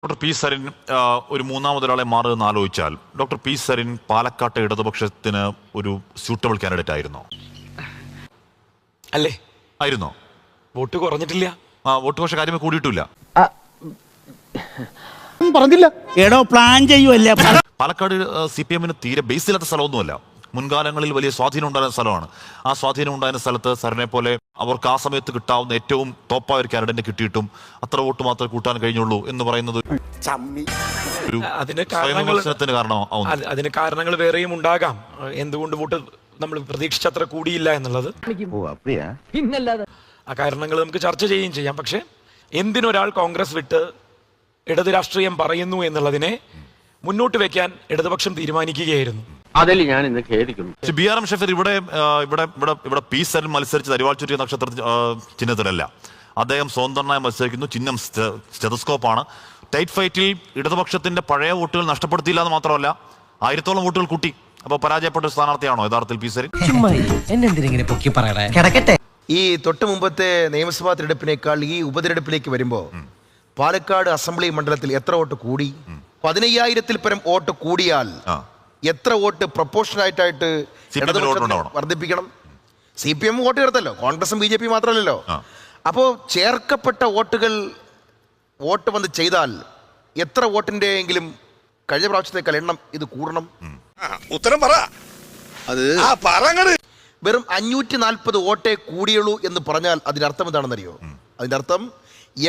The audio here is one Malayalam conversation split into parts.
ഡോക്ടർ പി സരിൻ ഒരു മൂന്നാമതൊരാളെ മാറുമെന്ന് ആലോചിച്ചാൽ ഡോക്ടർ പി സരിൻ പാലക്കാട്ടെ ഇടതുപക്ഷത്തിന് ഒരു സ്യൂട്ടബിൾ കാൻഡിഡേറ്റ് ആയിരുന്നോ? അല്ലേ? ആയിരുന്നോ? വോട്ട് കുറഞ്ഞിട്ടില്ല. വോട്ട് പക്ഷെ കാര്യമേ കൂടിയിട്ടില്ല. പറഞ്ഞില്ല എടോ പ്ലാൻ ചെയ്യുമല്ലേ. പാലക്കാട് CPM തീരെ ബേസ് ഇല്ലാത്ത സ്ഥലമൊന്നുമല്ല. മുൻകാലങ്ങളിൽ വലിയ സ്വാധീനം ഉണ്ടായിരുന്ന സ്ഥലമാണ്. ആ സ്വാധീനം ഉണ്ടായിരുന്ന സ്ഥലത്ത് സരിനെ പോലെ അവർക്ക് ആ സമയത്ത് കിട്ടാവുന്ന ഏറ്റവും ടോപ്പായ ഒരു കാൻഡിഡേറ്റ് കിട്ടിയിട്ടും അത്ര വോട്ട് മാത്രമേ കൂട്ടാൻ കഴിഞ്ഞുള്ളൂ എന്ന് പറയുന്നത് ഒരു സ്വയംവിമർശനത്തിന് കാരണമാവുന്നു. അതിന് കാരണങ്ങൾ വേറെയും ഉണ്ടാകാം. എന്തുകൊണ്ട് വോട്ട് നമ്മൾ പ്രതീക്ഷിച്ചത്ര കൂടിയില്ല എന്നുള്ളത് ആ കാരണങ്ങൾ നമുക്ക് ചർച്ച ചെയ്യുകയും ചെയ്യാം. പക്ഷെ എന്തിനൊരാൾ കോൺഗ്രസ് വിട്ട് ഇടത് രാഷ്ട്രീയം പറയുന്നു എന്നുള്ളതിനെ മുന്നോട്ട് വെക്കാൻ ഇടതുപക്ഷം തീരുമാനിക്കുകയായിരുന്നു. അതിൽ ഞാൻ ഇന്ന് ഖേദിക്കുന്നു. BRM ഷഫീർ ഇവിടെ പി സരിൻ മത്സരിച്ച് അരിവാൾ ചുറ്റിയ നക്ഷത്ര ചിഹ്നത്തിലല്ല. അദ്ദേഹം സ്വതന്ത്രനായി മത്സരിക്കുന്നു. ചിഹ്നം സ്റ്റെതസ്കോപ്പാണ്. ടൈറ്റ് ഫൈറ്റിൽ ഇടതുപക്ഷത്തിന്റെ പഴയ വോട്ടുകൾ നഷ്ടപ്പെടുത്തിയില്ല എന്ന് മാത്രമല്ല 1000-ഓളം വോട്ടുകൾ കൂട്ടി. അപ്പോൾ പരാജയപ്പെട്ട ഒരു സ്ഥാനാർത്ഥിയാണോ യഥാർത്ഥത്തിൽ പി സരിൻ? ഈ തൊട്ട് മുമ്പത്തെ നിയമസഭാ തിരഞ്ഞെടുപ്പിനേക്കാൾ ഈ ഉപതിരഞ്ഞെടുപ്പിലേക്ക് വരുമ്പോൾ പാലക്കാട് അസംബ്ലി മണ്ഡലത്തിൽ എത്ര വോട്ട് കൂടി? 15,000-ൽ പരം വോട്ട് കൂടിയാൽ എത്ര വോട്ട് പ്രൊപ്പോർഷനായിട്ടായിട്ട് വർദ്ധിപ്പിക്കണം? CPM വോട്ട് ചേർത്തല്ലോ, കോൺഗ്രസും BJP മാത്രമല്ലല്ലോ. അപ്പോൾ ചേർക്കപ്പെട്ട വോട്ട് വന്ന് ചെയ്താൽ എത്ര വോട്ടിന്റെ എങ്കിലും കഴിഞ്ഞ പ്രാവശ്യത്തേക്കാൾ എണ്ണം ഇത് കൂടണം. ഉത്തരം പറ. വെറും 540 വോട്ടേ കൂടിയുള്ളൂ എന്ന് പറഞ്ഞാൽ അതിന്റെ അർത്ഥം എന്താണെന്നറിയോ? അതിന്റെ അർത്ഥം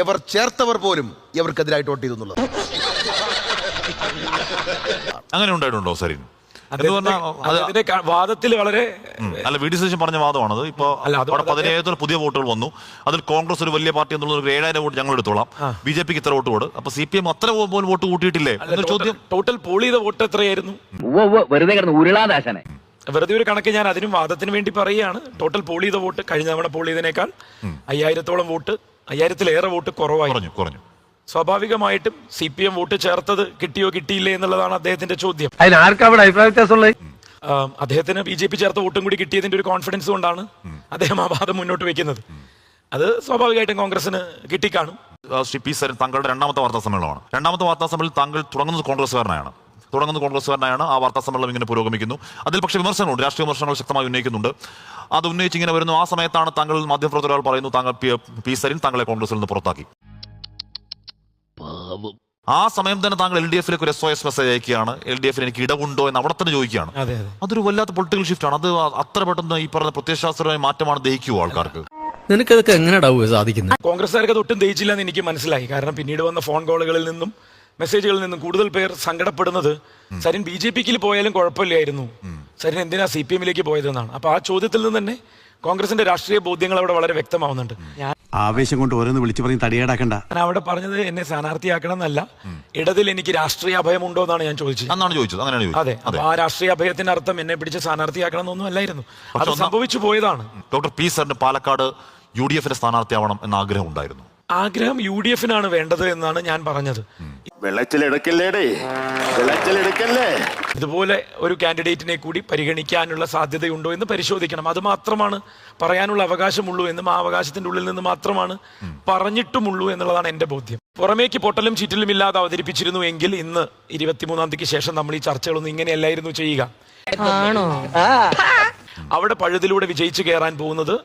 ഇവർ ചേർത്തവർ പോലും ഇവർക്കെതിരായിട്ട് വോട്ട് ചെയ്തു എന്നുള്ളത്. അങ്ങനെ ഉണ്ടായിട്ടുണ്ടോ സരിൻ? വാദത്തിൽ വളരെ അല്ല, VD സതീശൻ പറഞ്ഞ വാദമാണത്. ഇപ്പൊ അവിടെ 17,000 പുതിയ വോട്ടുകൾ വന്നു. അതിൽ കോൺഗ്രസ് ഒരു വലിയ പാർട്ടി എന്നുള്ള 7,000 വോട്ട് ഞങ്ങൾ എടുത്തോളാം. BJPക്ക് ഇത്ര വോട്ട് കൊടു. അപ്പൊ CPM അത്ര പോലും വോട്ട് കൂട്ടിയിട്ടില്ലേ എന്നൊരു ചോദ്യം. ടോട്ടൽ പോൾ ചെയ്ത വോട്ട് എത്രയായിരുന്നു? വെറുതെ ഒരു കണക്ക് ഞാൻ അതിനും വാദത്തിന് വേണ്ടി പറയുകയാണ്. ടോട്ടൽ പോൾ ചെയ്ത വോട്ട് കഴിഞ്ഞ തവണ പോൾ ചെയ്തതിനേക്കാൾ 5,000-ഓളം വോട്ട്, 5,000-ലേറെ വോട്ട് കുറഞ്ഞു. സ്വാഭാവികമായിട്ടും CPM വോട്ട് ചേർത്തത് കിട്ടിയോ കിട്ടിയില്ലേ എന്നുള്ളതാണ് അദ്ദേഹത്തിന്റെ ചോദ്യം. അദ്ദേഹത്തിന് BJP ചേർത്ത വോട്ടും കൂടി കിട്ടിയതിന്റെ ഒരു കോൺഫിഡൻസ് കൊണ്ടാണ് അദ്ദേഹം ആ വാദം മുന്നോട്ട് വെക്കുന്നത്. അത് സ്വാഭാവികമായിട്ടും കോൺഗ്രസിന് കിട്ടിക്കാണും. ശ്രീ പി സരിൻ, താങ്കളുടെ രണ്ടാമത്തെ വാർത്താ സമ്മേളനമാണ്. രണ്ടാമത്തെ വാർത്താ സമ്മേളനം താങ്കൾ തുടങ്ങുന്നത് കോൺഗ്രസ്സുകാരനായാണ്. ആ വാർത്താ സമ്മേളനം ഇങ്ങനെ പുരോഗമിക്കുന്നു. അതിൽ പക്ഷേ വിമർശനങ്ങളുണ്ട്, രാഷ്ട്രീയ വിമർശനങ്ങൾ ശക്തമായി ഉന്നയിക്കുന്നുണ്ട്. അത് ഉന്നയിച്ച് ഇങ്ങനെ വരുന്നു. ആ സമയത്താണ് താങ്കൾ മാധ്യമപ്രവർത്തകർ പറയുന്നു താങ്കൾ പി സരിൻ താങ്കളെ കോൺഗ്രസിൽ നിന്ന് പുറത്താക്കി. ആ സമയം തന്നെ താങ്കൾ LDF-ലേക്ക് ഒരു SOS മെസ്സേജ് അയക്കുകയാണ്. LDF-ന് എനിക്ക് ഇടവുണ്ടോ എന്ന് അവിടെ തന്നെ ചോദിക്കുകയാണ്. അതൊരു വല്ലാത്ത പൊളിറ്റിക്കൽ ഷിഫ്റ്റ് ആണ്. അത് അത്ര പെട്ടെന്ന് ഈ പറഞ്ഞ പ്രത്യയശാസ്ത്രമായ മാറ്റമാണ് ദഹിക്കുമോ ആൾക്കാർക്ക്? നിനക്കതൊക്കെ എങ്ങനെയാ സാധിക്കുന്നത്? കോൺഗ്രസ്സുകാർക്ക് അത് ഒട്ടും ദഹിച്ചില്ല എന്ന് എനിക്ക് മനസ്സിലായി. കാരണം പിന്നീട് വന്ന ഫോൺ കോളുകളിൽ നിന്നും മെസ്സേജുകളിൽ നിന്നും കൂടുതൽ പേർ സങ്കടപ്പെടുന്നത് സരിൻ BJPക്ക് പോയാലും കുഴപ്പമില്ലായിരുന്നു, സരിൻ എന്തിനാ CPM-ലേക്ക് പോയതെന്നാണ്. അപ്പൊ ആ ചോദ്യത്തിൽ നിന്ന് തന്നെ കോൺഗ്രസിന്റെ രാഷ്ട്രീയ ബോധ്യങ്ങൾ അവിടെ വളരെ വ്യക്തമാവുന്നുണ്ട്. ആവേശം കൊണ്ട് ഓരോന്ന് വിളിച്ചു പറഞ്ഞ് തടിയേടാക്കണ്ട. ഞാൻ അവിടെ പറഞ്ഞത് എന്നെ സ്ഥാനാർത്ഥിയാക്കണം എന്നല്ല, ഇടതിൽ എനിക്ക് രാഷ്ട്രീയ അഭയം ഉണ്ടോ എന്നാണ് ഞാൻ ചോദിച്ചത്. അതെ, ആ രാഷ്ട്രീയ അഭയത്തിന്റെ അർത്ഥം എന്നെ പിടിച്ച് സ്ഥാനാർത്ഥിയാക്കണം എന്നൊന്നും അല്ലായിരുന്നു. അത് സംഭവിച്ചു പോയതാണ്. ഡോക്ടർ പി സരിന് പാലക്കാട് UDF-ന്റെ സ്ഥാനാർത്ഥിയാവണം എന്ന ആഗ്രഹം ഉണ്ടായിരുന്നു. ആഗ്രഹം UDF-നാണ് വേണ്ടത് എന്നാണ് ഞാൻ പറഞ്ഞത്. ഇതുപോലെ ഒരു കാൻഡിഡേറ്റിനെ കൂടി പരിഗണിക്കാനുള്ള സാധ്യതയുണ്ടോ എന്ന് പരിശോധിക്കണം. അത് മാത്രമാണ് പറയാനുള്ള അവകാശമുള്ളൂ എന്നും ആ അവകാശത്തിന്റെ ഉള്ളിൽ നിന്ന് മാത്രമാണ് പറഞ്ഞിട്ടുമുള്ളൂ എന്നുള്ളതാണ് എന്റെ ബോധ്യം. പുറമേക്ക് പൊട്ടലും ചീറ്റലും ഇല്ലാതെ അവതരിപ്പിച്ചിരുന്നു എങ്കിൽ ഇന്ന് 23-ാം തീയതിക്ക് ശേഷം നമ്മൾ ഈ ചർച്ചകളൊന്നും ഇങ്ങനെയല്ലായിരുന്നു ചെയ്യുക. അവിടെ പഴുതിലൂടെ വിജയിച്ചു കയറാൻ പോകുന്നത്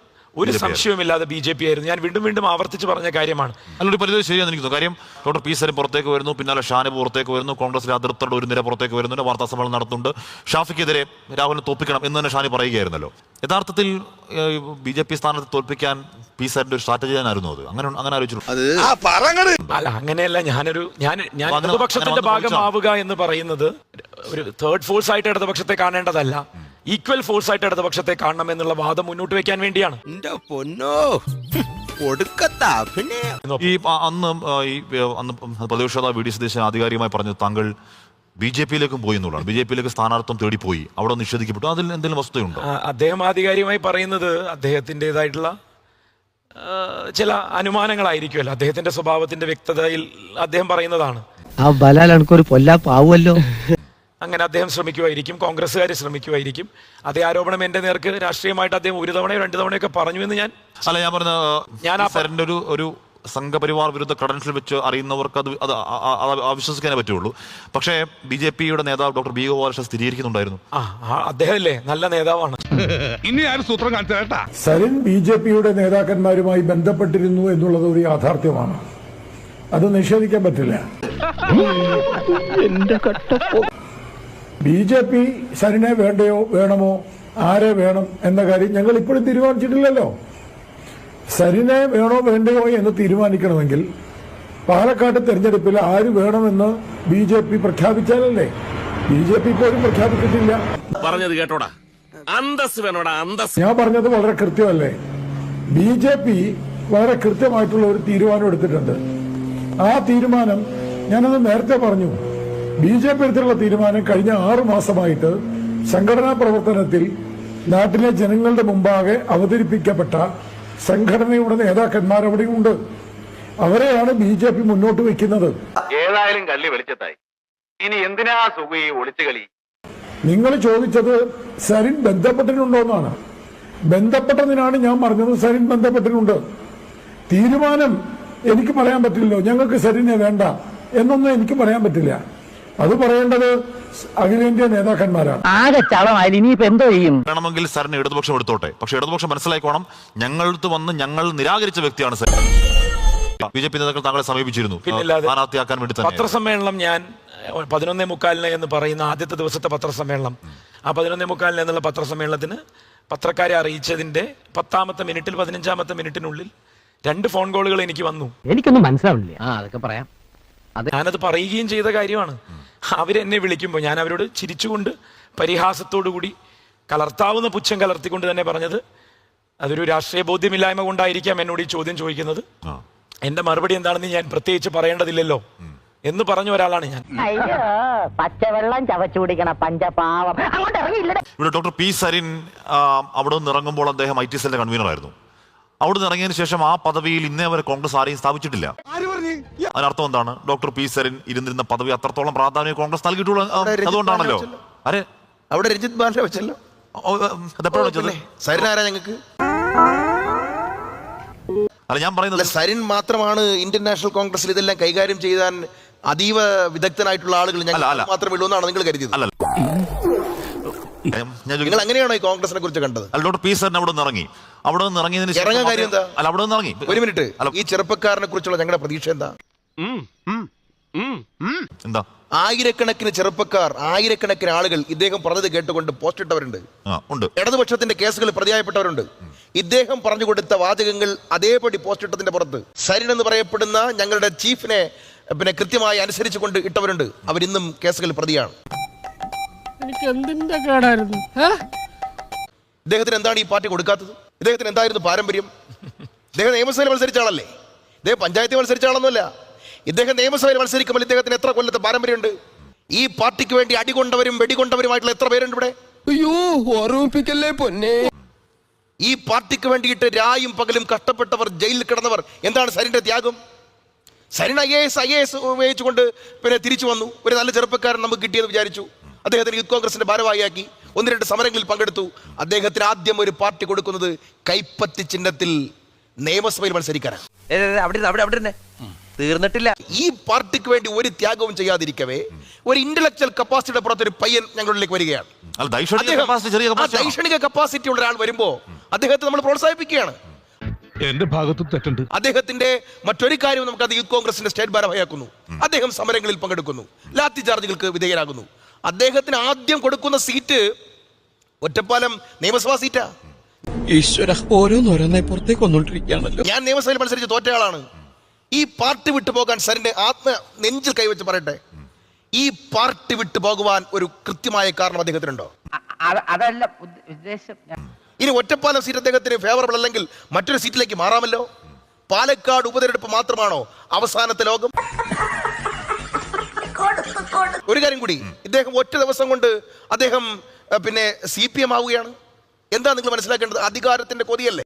ഒരു സംശയവുമില്ലാതെ BJP ആയിരുന്നു. ഞാൻ വീണ്ടും ആവർത്തിച്ച് പറഞ്ഞ കാര്യമാണ്. അല്ലൊരു പരിധി ശരിയാണെന്ന് എനിക്ക് തോന്നുന്നു. കാര്യം ഡോക്ടർ പി സരിൻ പുറത്തേക്ക് വരുന്നു, പിന്നാലെ ഷാനി പുറത്തേക്ക് വരുന്നു, കോൺഗ്രസിലെ അതിർത്തിയുടെ ഒരു നിര പുറത്തേക്ക് വരുന്നുണ്ട്, വാർത്താ സമ്മേളനം നടത്തുന്നുണ്ട്. ഷാഫിക്കെതിരെ രാഹുലിനെ തോൽപ്പിക്കണം എന്ന് തന്നെ ഷാനി പറയുകയായിരുന്നല്ലോ. യഥാർത്ഥത്തിൽ BJP സ്ഥാനത്ത് തോൽപ്പിക്കാൻ പി സരിന്റെ ഒരു സ്ട്രാറ്റജി ആയിരുന്നു അത്. അങ്ങനെ ആലോചിച്ചു? അല്ല, അങ്ങനെയല്ല. ഞാൻ ഇടതുപക്ഷത്തിന്റെ ഭാഗമാവുക എന്ന് പറയുന്നത് ഒരു തേർഡ് ഫോഴ്സ് ആയിട്ട് ഇടതുപക്ഷത്തെ കാണേണ്ടതല്ല, ഈക്വൽ ഫോഴ്സ് ആയിട്ട് ഇടതുപക്ഷത്തെ കാണണം എന്നുള്ള വാദം മുന്നോട്ട് വെക്കാൻ വേണ്ടിയാണ്. അന്ന് പ്രതിപക്ഷ VD സതീശൻ ആധികാരികമായി പറഞ്ഞത് താങ്കൾ BJP-യിലേക്കും പോയി എന്നുള്ളതാണ്. BJP-യിലേക്ക് സ്ഥാനാർത്ഥം തേടിപ്പോയി, അവിടെ നിഷേധിക്കപ്പെട്ടു. അതിൽ എന്തെങ്കിലും വസ്തുതയുണ്ടോ? അദ്ദേഹം ആധികാരികമായി പറയുന്നത് അദ്ദേഹത്തിൻ്റെതായിട്ടുള്ള ചില അനുമാനങ്ങളായിരിക്കുമല്ലോ. അദ്ദേഹത്തിന്റെ സ്വഭാവത്തിന്റെ വ്യക്തതയിൽ അദ്ദേഹം പറയുന്നതാണ്. അങ്ങനെ അദ്ദേഹം ശ്രമിക്കുമായിരിക്കും, കോൺഗ്രസ്സുകാർ ശ്രമിക്കുമായിരിക്കും. അതേ ആരോപണം എന്റെ നേർക്ക് രാഷ്ട്രീയമായിട്ട് അദ്ദേഹം 1 തവണയോ 2 തവണയൊക്കെ പറഞ്ഞു എന്ന് ഞാൻ പറഞ്ഞ സംഘപരിവാർ വിരുദ്ധ ക്രെഡൻഷ്യൽ വെച്ച് അറിയുന്നവർക്ക് അത് അവിശ്വസിക്കാനേ പറ്റുള്ളൂ. പക്ഷേ BJP-യുടെ നേതാവ് ഡോക്ടർ ബി ഗോപാലകൃഷ്ണൻ സ്ഥിരീകരിക്കുന്നുണ്ടായിരുന്നു. അദ്ദേഹമല്ലേ നല്ല നേതാവാണ്. ഇനി ആരും സൂത്രം കാണിച്ചു കേട്ടാ. സരിൻ BJP-യുടെ നേതാക്കന്മാരുമായി ബന്ധപ്പെട്ടിരുന്നു എന്നുള്ളത് ഒരു യാഥാർത്ഥ്യമാണ്. അത് നിഷേധിക്കാൻ പറ്റില്ല. BJP സരിനെ വേണമോ ആരെ വേണം എന്ന കാര്യം ഞങ്ങൾ ഇപ്പോഴും തീരുമാനിച്ചിട്ടില്ലല്ലോ. സരിനെ വേണോ വേണ്ടയോ എന്ന് തീരുമാനിക്കണമെങ്കിൽ പാലക്കാട് തെരഞ്ഞെടുപ്പിൽ ആര് വേണമെന്ന് BJP പ്രഖ്യാപിച്ചാലല്ലേ. BJP ഇപ്പോഴും പ്രഖ്യാപിച്ചിട്ടില്ല. പറഞ്ഞത് കേട്ടോടാ, അന്തസ് വേണോടാ, അന്തസ്. ഞാൻ പറഞ്ഞത് വളരെ കൃത്യമല്ലേ. BJP വളരെ കൃത്യമായിട്ടുള്ള ഒരു തീരുമാനം എടുത്തിട്ടുണ്ട്. ആ തീരുമാനം ഞാനത് നേരത്തെ പറഞ്ഞു. BJP എടുത്തിട്ടുള്ള തീരുമാനം കഴിഞ്ഞ 6 മാസമായിട്ട് സംഘടനാ പ്രവർത്തനത്തിൽ നാട്ടിലെ ജനങ്ങളുടെ മുമ്പാകെ അവതരിപ്പിക്കപ്പെട്ട സംഘടനയുടെ നേതാക്കന്മാർ അവിടെയുണ്ട്. അവരെയാണ് BJP മുന്നോട്ട് വെക്കുന്നത്. ഏതായാലും കള്ളി വെളിച്ചത്തായി. ഇനി എന്തിനാ സുഖ ഈ ഒളിച്ചുകളി? നിങ്ങൾ ചോദിച്ചത് സരിൻ ബന്ധപ്പെട്ടിട്ടുണ്ടോന്നാണ്. ബന്ധപ്പെട്ടതിനാണ് ഞാൻ പറഞ്ഞത്. സരിൻ ബന്ധപ്പെട്ടിട്ടുണ്ട്. തീരുമാനം എനിക്ക് പറയാൻ പറ്റില്ലല്ലോ. ഞങ്ങൾക്ക് സരിനെ വേണ്ട എന്നൊന്നും എനിക്ക് പറയാൻ പറ്റില്ല. അത് പറയേണ്ടത് അഖിലേന്ത്യാ നേതാക്കന്മാരാണ്. ആകെ ചളമായി. ഇനിയിപ്പോ എന്തോ ചെയ്യും? വേണമെങ്കിൽ സരിനെ ഇടതുപക്ഷം എടുത്തോട്ടെ. പക്ഷെ ഇടതുപക്ഷം മനസ്സിലാക്കണം, ഞങ്ങളടുത്ത് വന്ന് ഞങ്ങൾ നിരാകരിച്ച വ്യക്തിയാണ് സരിൻ. BJP നേതാക്കൾ താങ്കളെ സമീപിച്ചിരുന്നു സ്ഥാനാർത്ഥിയാക്കാൻ വേണ്ടി. പത്രസമ്മേളനം ഞാൻ 11:45 എന്ന് പറയുന്ന ആദ്യത്തെ ദിവസത്തെ പത്രസമ്മേളനം, ആ 11:45 എന്നുള്ള പത്രസമ്മേളനത്തിന് പത്രക്കാരെ അറിയിച്ചതിന്റെ 10ാമത്തെ മിനിറ്റിൽ 15ാമത്തെ മിനിറ്റിനുള്ളിൽ 2 ഫോൺ കോളുകൾ എനിക്ക് വന്നു. എനിക്കൊന്നും മനസ്സിലാവില്ല. അതൊക്കെ പറയാം. ഞാനത് പറയുകയും ചെയ്ത കാര്യമാണ്. അവരെന്നെ വിളിക്കുമ്പോൾ ഞാൻ അവരോട് ചിരിച്ചുകൊണ്ട് പരിഹാസത്തോടുകൂടി കലർത്താവുന്ന പുച്ഛം കലർത്തിക്കൊണ്ട് തന്നെ പറഞ്ഞത്, അതൊരു രാഷ്ട്രീയ ബോധ്യമില്ലായ്മ കൊണ്ടായിരിക്കാം എന്നോട് ഈ ചോദ്യം ചോദിക്കുന്നത്. എന്റെ മറുപടി എന്താണെന്ന് ഞാൻ പ്രത്യേകിച്ച് പറയേണ്ടതില്ലല്ലോ എന്ന് പറഞ്ഞ ഒരാളാണ് ഞാൻ. അയ്യോ, പച്ചവെള്ളം ചവച്ചു കുടിക്കണ പഞ്ചപാവം. അങ്ങോട്ട് ഇറങ്ങിയില്ല. ഇവിടെ ഡോക്ടർ പി സരിൻ അവിടെ നിന്ന് ഇറങ്ങുമ്പോൾ അദ്ദേഹം IT സെല്ലിന്റെ കൺവീനറായിരുന്നു. അവിടെ നിന്ന് ഇറങ്ങിയതിനു ശേഷം ആ പദവിയിൽ ഇന്നേ വരെ കോൺഗ്രസ് ആരെയും സ്ഥാപിച്ചിട്ടില്ല. അതിനർത്ഥം എന്താണ്? ഡോക്ടർ പി സരിൻ ഇരുന്നിരുന്ന പദവി അത്രത്തോളം പ്രാധാന്യം കോൺഗ്രസ് നൽകിയിട്ടുള്ള അതുകൊണ്ടാണല്ലോ. അവിടെ രഞ്ജിത് ബാലിനെ വെച്ചല്ലോ. അതെപ്പോഴാണ് വെച്ചത്? സരിൻ ആരാ ഞങ്ങൾക്ക്? അല്ല, ഞാൻ പറയുന്നത് സരിൻ മാത്രമാണ് ഇന്ത്യൻ നാഷണൽ കോൺഗ്രസിൽ ഇതെല്ലാം കൈകാര്യം ചെയ്യാൻ അതീവ വിദഗ്ധനായിട്ടുള്ള ആളുകൾ ഞങ്ങൾ മാത്രമേ ഉള്ളൂ എന്നാണ് നിങ്ങൾ കരുതിയത്? അല്ല, നിങ്ങൾ അങ്ങനെയാണോ ഈ കോൺഗ്രസിനെ കുറിച്ച് കണ്ടത്? അല്ല, ഡോക്ടർ പി സരിൻ അവിടെ നിന്ന് ഇറങ്ങി. അവിടെ നിന്ന് ഇറങ്ങിയതിന് ഇറങ്ങാൻ കാര്യം എന്താ? അല്ല, അവിടെ നിന്ന് ഇറങ്ങി. ഒരു മിനിറ്റ്, ഈ ചെറുപ്പക്കാരനെ കുറിച്ചുള്ള ഞങ്ങളുടെ പ്രതീക്ഷ എന്താ? എന്താ? ആയിരക്കണക്കിന് ചെറുപ്പക്കാർ, ആയിരക്കണക്കിന് ആളുകൾ ഇദ്ദേഹം പറഞ്ഞത് കേട്ടുകൊണ്ട് പോസ്റ്റ് ഇട്ടവരുണ്ട്. ഇടതുപക്ഷത്തിന്റെ കേസുകൾ പ്രതിയായപ്പെട്ടവരുണ്ട്. ഇദ്ദേഹം പറഞ്ഞു കൊടുത്ത വാചകങ്ങൾ അതേപടി പോസ്റ്റ് ഇട്ടതിന്റെ പുറത്ത് സരിൻ എന്ന് പറയപ്പെടുന്ന ഞങ്ങളുടെ ചീഫിനെ കൃത്യമായി അനുസരിച്ചുകൊണ്ട് ഇട്ടവരുണ്ട്. അവരിന്നും കേസുകൾ പ്രതിയാണ്. ഇദ്ദേഹത്തിന് എന്താണ് ഈ പാർട്ടി കൊടുക്കാത്തത്? ഇദ്ദേഹത്തിന് എന്തായിരുന്നു പാരമ്പര്യം? ഇദ്ദേഹം നിയമസഭയിൽ മത്സരിച്ച ആളല്ലേ? ഇദ്ദേഹം പഞ്ചായത്തിൽ മത്സരിച്ച ആളൊന്നുമല്ല. ഇദ്ദേഹം നിയമസഭയിൽ മത്സരിക്കുമ്പോൾ ഇദ്ദേഹത്തിന് എത്ര കൊല്ലത്തെ പാരമ്പര്യമുണ്ട്? ഈ പാർട്ടിക്ക് വേണ്ടി അടികൊണ്ടവരും വെടികൊണ്ടവരുമായിട്ടുള്ള എത്ര പേരുണ്ട് ഇവിടെ? അയ്യോ, ഓർമ്മിപ്പിക്കല്ലേ പൊന്നെ. ഈ പാർട്ടിക്ക് വേണ്ടിയിട്ട് രായും പകലും കഷ്ടപ്പെട്ടവർ, ജയിലിൽ കിടന്നവർ. എന്താണ് സരിന്റെ ത്യാഗം? സരിൻ IAS ഉപയോഗിച്ചുകൊണ്ട് തിരിച്ചു വന്നു. ഒരു നല്ല ചെറുപ്പക്കാരൻ നമുക്ക് കിട്ടിയെന്ന് വിചാരിച്ചു. അദ്ദേഹത്തിന് യൂത്ത് കോൺഗ്രസിന്റെ ഭാരവാഹിയാക്കി 1-2 സമരങ്ങളിൽ പങ്കെടുത്തു. അദ്ദേഹത്തിന് ആദ്യം ഒരു പാർട്ടി കൊടുക്കുന്നത് കൈപ്പത്തി ചിഹ്നത്തിൽ നിയമസഭയിൽ മത്സരിക്കാനാണ്. തീർന്നിട്ടില്ല. ഈ പാർട്ടിക്ക് വേണ്ടി ഒരു ത്യാഗവും ചെയ്യാതിരിക്കവേ ഒരു ഇന്റലക്ച്വൽ കപ്പാസിറ്റിയുടെ പുറത്ത് ഒരു പയ്യൻ ഞങ്ങളിലേക്ക് വരികയാണ്. ദൈക്ഷണിക കപ്പാസിറ്റി ഉള്ള ഒരാൾ വരുമ്പോ അദ്ദേഹത്തെ നമ്മൾ പ്രോത്സാഹിപ്പിക്കുകയാണ്. എന്റെ ഭാഗത്തും തെറ്റുണ്ട്. അദ്ദേഹത്തിന്റെ മറ്റൊരു കാര്യം നമുക്ക് അത് യൂത്ത് കോൺഗ്രസിന്റെ സ്റ്റേറ്റ് ഭാരവാഹിയാക്കുന്നു. അദ്ദേഹം സമരങ്ങളിൽ പങ്കെടുക്കുന്നു, ലാത്തി ചാർജുകൾക്ക് വിധേയരാകുന്നു. അദ്ദേഹത്തിന് ആദ്യം കൊടുക്കുന്ന സീറ്റ് ഒറ്റപ്പാലം നിയമസഭാ സീറ്റാ. ഈശ്വര, ഓരോന്നോരോന്നായി പുറത്തേക്ക് വന്നോണ്ടിരിക്കുകയാണല്ലോ. ഞാൻ നിയമസഭയിൽ മത്സരിച്ച് തോറ്റയാളാണ്. ഈ പാർട്ടി വിട്ടു പോകാൻ സരിന്റെ നെഞ്ചിൽ കൈവച്ച് പറയട്ടെ, ഈ പാർട്ടി വിട്ടു പോകുവാൻ ഒരു കൃത്യമായ കാരണം അദ്ദേഹത്തിനുണ്ടോ? അതല്ല ഉദ്ദേശം. ഇനി ഒറ്റപ്പാലം സീറ്റ് അദ്ദേഹത്തിന് ഫേവറബിൾ അല്ലെങ്കിൽ മറ്റൊരു സീറ്റിലേക്ക് മാറാമല്ലോ. പാലക്കാട് ഉപതെരഞ്ഞെടുപ്പ് മാത്രമാണോ അവസാനത്തെ ലോകം? ഒരു കാര്യം കൂടി, ഇദ്ദേഹം ഒറ്റ ദിവസം കൊണ്ട് അദ്ദേഹം CPM ആവുകയാണ്. എന്താ നിങ്ങൾ മനസ്സിലാക്കേണ്ടത്? അധികാരത്തിന്റെ കൊതിയല്ലേ?